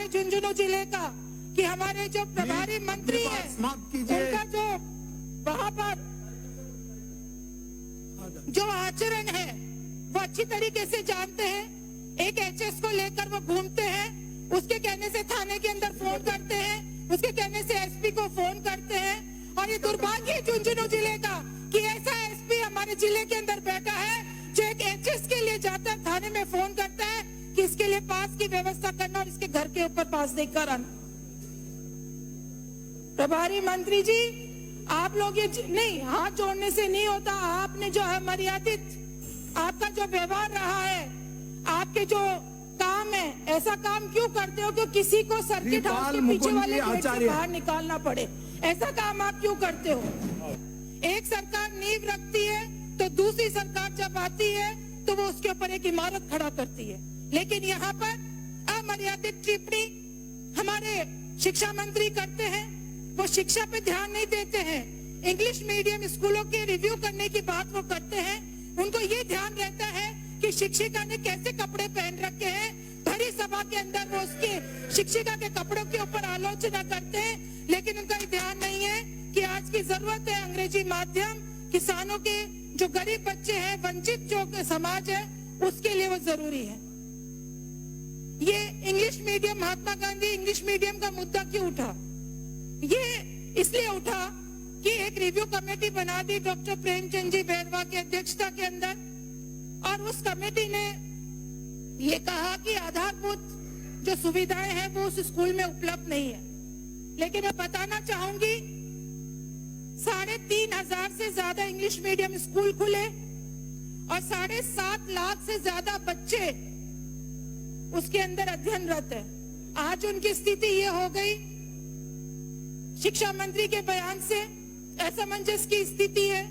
हमारे झुंझुनू जिले का कि हमारे जो प्रभारी मंत्री है उनका जो वहां पर जो आचरण है वो अच्छी तरीके से जानते हैं। एक एचएस को लेकर वो घूमते हैं, उसके कहने से थाने के अंदर फोन करते हैं, उसके कहने से एसपी को फोन करते हैं। और ये दुर्भाग्य है झुंझुनू जिले का कि ऐसा एसपी हमारे जिले के अंदर बैठा है जो एक एचएस के लिए जाता है, थाने में फोन करता है कि इसके लिए पास की व्यवस्था करना और इसके घर के ऊपर पास देकर आना। प्रभारी मंत्री जी, आप लोग ये नहीं, हाथ जोड़ने से नहीं होता। आपने जो है मर्यादित आपका जो व्यवहार रहा है, आपके जो काम है, ऐसा काम क्यों करते हो कि किसी को सर्किट हाउस के पीछे वाले गेट से बाहर निकालना पड़े? ऐसा काम आप क्यों करते हो? एक सरकार नींव रखती है तो दूसरी सरकार जब आती है तो वो उसके ऊपर एक इमारत खड़ा करती है। लेकिन यहाँ पर अमर्यादित टिप्पणी हमारे शिक्षा मंत्री करते हैं, वो शिक्षा पे ध्यान नहीं देते हैं। इंग्लिश मीडियम स्कूलों के रिव्यू करने की बात वो करते हैं, उनको ये ध्यान रहता है कि शिक्षिका ने कैसे कपड़े पहन रखे हैं। भरी सभा के अंदर वो उसके शिक्षिका के कपड़ों के ऊपर आलोचना करते हैं, लेकिन उनका ध्यान नहीं है कि आज की जरूरत है अंग्रेजी माध्यम, किसानों के जो गरीब बच्चे हैं, वंचित जो समाज है, उसके लिए वो जरूरी है। ये English medium, Mahatma Gandhi English medium का मुद्दा क्यों उठा? ये इसलिए उठा कि एक रिव्यू कमेटी बना दी डॉक्टर प्रेमचंद जी बैरवा की अध्यक्षता के अंदर, और उस कमेटी ने ये कहा कि आधारभूत जो सुविधाएं हैं वो उस स्कूल में उपलब्ध नहीं है। लेकिन मैं बताना चाहूंगी 3,500 से ज्यादा इंग्लिश मीडियम स्कूल खुले और 7.5 लाख से ज्यादा बच्चे उसके अंदर अध्ययनरत है। आज उनकी स्थिति ये हो गई, शिक्षा मंत्री के बयान से असमंजस की स्थिति है।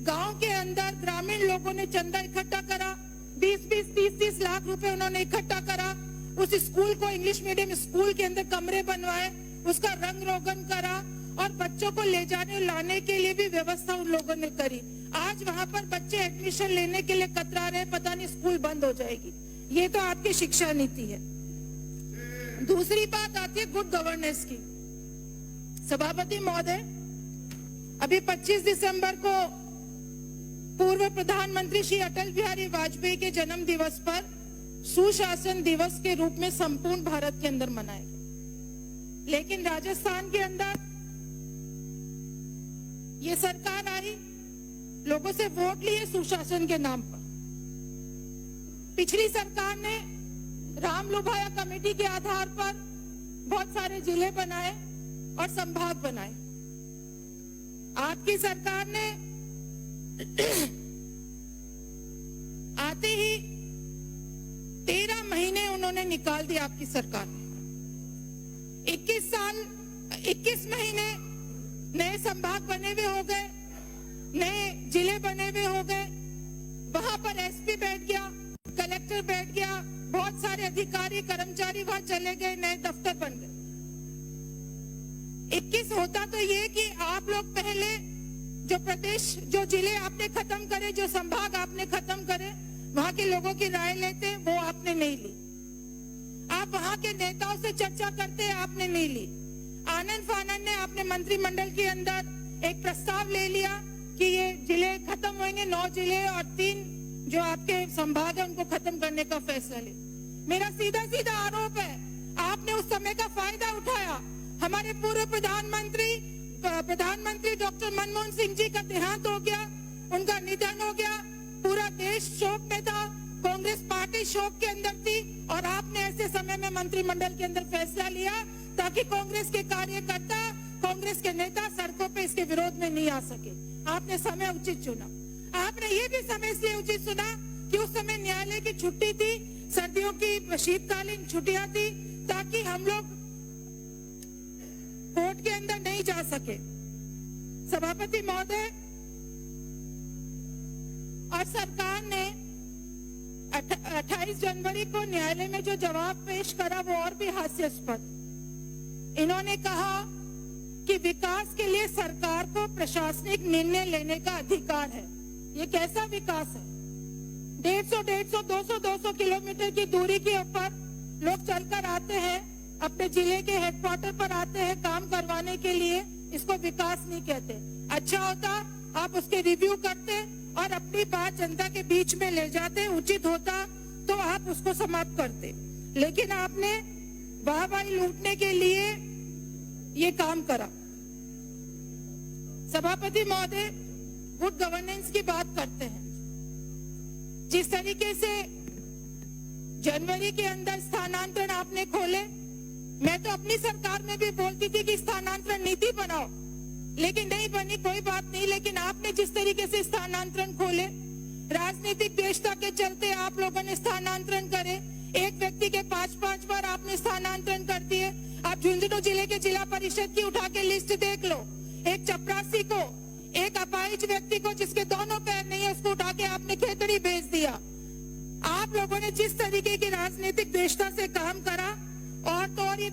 गांव के अंदर ग्रामीण लोगों ने चंदा इकट्ठा करा, 20-20, 30-30 लाख रुपए उन्होंने इकट्ठा करा। उस स्कूल को, इंग्लिश मीडियम स्कूल के अंदर कमरे बनवाए, उसका रंग रोगन करा और बच्चों को ले जाने लाने के लिए भी व्यवस्था उन लोगों ने करी। आज वहां पर बच्चे एडमिशन लेने के लिए कतरा रहे, पता नहीं स्कूल बंद हो जाएगी। ये तो आपकी शिक्षा नीति है। दूसरी बात आती है गुड गवर्नेंस की। सभापति महोदय, अभी 25 दिसंबर को पूर्व प्रधानमंत्री श्री अटल बिहारी वाजपेयी के जन्म दिवस पर सुशासन दिवस के रूप में संपूर्ण भारत के अंदर मनाया गया। लेकिन राजस्थान के अंदर ये सरकार आई, लोगों से वोट लिए सुशासन के नाम पर। पिछली सरकार ने राम लुभाया कमेटी के आधार पर बहुत सारे जिले बनाए और संभाग बनाए। आपकी सरकार ने आते ही 13 महीने उन्होंने निकाल दिया। आपकी सरकार ने 21 महीने नए संभाग बने हुए हो गए, नए जिले बने हुए हो गए। वहां पर एसपी बैठ गया, कलेक्टर बैठ गया, बहुत सारे अधिकारी कर्मचारी वहां चले गए, नए दफ्तर बन गए। 21 होता तो ये कि आप लोग पहले जो प्रदेश, जो जिले आपने खत्म करे, जो संभाग आपने खत्म करे, वहां के लोगों की राय लेते, वो आपने नहीं ली। आप वहां के नेताओं से चर्चा करते, आपने नहीं ली। आनंद फानन ने अपने मंत्रिमंडल के अंदर एक प्रस्ताव ले लिया कि ये जिले खत्म होंगे, 9 जिले और 3 जो आपके संभाग है उनको खत्म करने का फैसला ले। मेरा सीधा सीधा आरोप है, आपने उस समय का फायदा उठाया। हमारे पूर्व प्रधानमंत्री डॉक्टर मनमोहन सिंह जी का देहांत हो गया, उनका निधन हो गया, पूरा देश शोक में था, कांग्रेस पार्टी शोक के अंदर थी, और आपने ऐसे समय में मंत्रिमंडल के अंदर फैसला लिया ताकि कांग्रेस के कार्यकर्ता, कांग्रेस के नेता सड़कों पे इसके विरोध में नहीं आ सके। आपने समय उचित चुना। आपने ये भी समय इसलिए उचित चुना कि उस समय न्यायालय की छुट्टी थी, सर्दियों की शीतकालीन छुट्टियां थी, ताकि हम लोग कोर्ट के अंदर नहीं जा सके। सभापति महोदय, और सरकार ने 28 जनवरी को न्यायालय में जो जवाब पेश करा वो और भी हास्यास्पद। इन्होंने कहा कि विकास के लिए सरकार को प्रशासनिक निर्णय लेने का अधिकार है। ये कैसा विकास है? 150, 200 किलोमीटर की दूरी के ऊपर लोग चलकर आते हैं, अपने जिले के हेडक्वार्टर पर आते हैं काम करवाने के लिए, इसको विकास नहीं कहते। अच्छा होता आप उसके रिव्यू करते और अपनी बात जनता के बीच में ले जाते, उचित होता तो आप उसको समाप्त करते, लेकिन आपने वाहवाही लूटने के लिए ये काम करा। सभापति महोदय गुड गवर्नेंस की बात करते हैं। जिस तरीके से जनवरी के अंदर स्थानांतरण आपने खोले, मैं तो अपनी सरकार में भी बोलती थी कि स्थानांतरण नीति बनाओ, लेकिन नहीं बनी, कोई बात नहीं। लेकिन आपने जिस तरीके से स्थानांतरण खोले, राजनीतिक द्वेषता के चलते आप लोगों ने स्थानांतरण करे, एक व्यक्ति के 5-5 बार आपने स्थानांतरण कर दिए। आप झुंझुनू जिले के जिला परिषद की उठा के लिस्ट देख लो, एक चपरासी को, एक अपाहिज व्यक्ति को जिसके दोनों पैर नहीं है, उसको उठा के आपने खेतड़ी भेज दिया। आप लोगों ने जिस तरीके की राजनीतिक द्वेषता से काम करा, और तो और ये